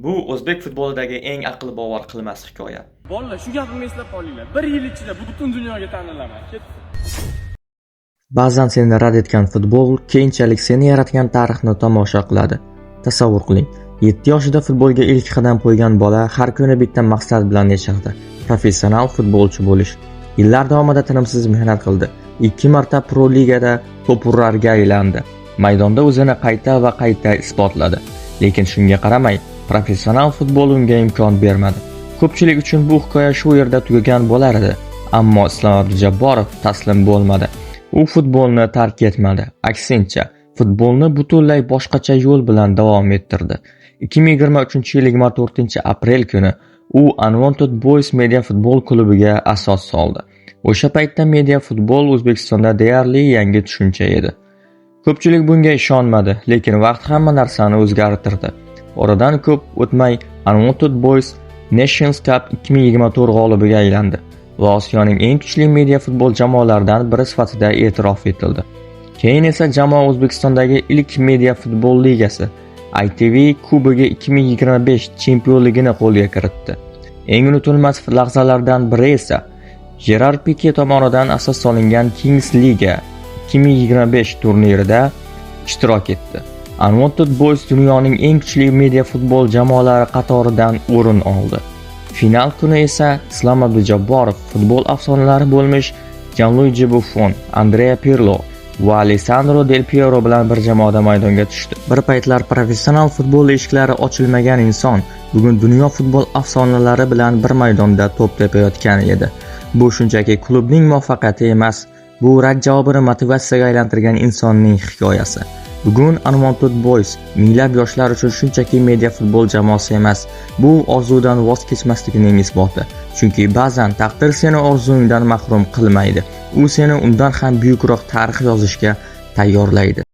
Bu o'zbek futbolidagi eng aql bovar qilmas hikoya. Bolalar, shu gapimni eslab qolinglar. 1 yil ichida butun dunyoga tanilaman. Ba'zan seni rad etgan futbol keyinchalik seni yaratgan tarixni tomosha qiladi. Tasavvur qiling, 7 yoshida futbolga ilk qadam qo'ygan bola har kuni bitta maqsad bilan yashardi: professional futbolchi bo'lish. Yillar davomida tinimsiz mehnat qildi. 2 marta Pro Ligada top urarga aylandi. Maydonda o'zini qayta va qayta isbotladi. Lekin shunga qaramay, professional futbol unga imkon bermadi. Ko'pchilik uchun bu hikoya shu yerda tugagan bo'lar edi, ammo Islom Abdujabborov taslim bo'lmadi. U futbolni tark etmadi. Aksincha, futbolni butunlay boshqacha yo'l bilan davom ettirdi. 2023-yil 24-aprel kuni u Unwanted Boys Media futbol klubiga asos soldi. O'sha paytda media futbol O'zbekistonda deyarli yangi tushuncha edi. Ko'pchilik bunga ishonmadi, lekin vaqt hamma narsani o'zgartirdi. Oradan ko'p o'tmay Unwanted Boys Nations Cup 2024 g'olibiga aylandi va Osiyoning eng kuchli media futbol jamoalaridan biri sifatida e'tirof etildi. Keyin esa jamoa O'zbekistondagi ilk media futbol ligasi ITV Kubogi 2025 chempionligini qo'lga kiritdi. Eng unutilmas lahzalardan biri esa Gerard Pique tomonidan asos solingan Kings Liga 2025 turnirida ishtirok etdi. Unwanted Boys dunyoning eng kuchli media futbol jamoalari qatoridan o'rin oldi. Final kuni esa Islom Abdujabborov futbol afsonalari bo'lmish Gianluigi Buffon, Andrea Pirlo va Alessandro Del Piero bilan bir jamoada maydonga tushdi. Bir paytlar professional futbol eshiklari ochilmagan inson bugun dunyo futbol afsonalari bilan bir maydonda to'p tepayotgan edi. Bu shunchaki klubning muvaffaqiyati emas, bu rad javobini motivatsiyaga aylantirgan insonning hikoyasi. Bugun Unwanted Boys minglab yoshlar uchun shunchaki media futbol jamoasi emas, bu orzudan voz kechmaslikning isboti. Chunki ba'zan taqdir seni orzungdan mahrum qilmaydi. U seni undan ham buyukroq tarix yozishga tayyorlaydi.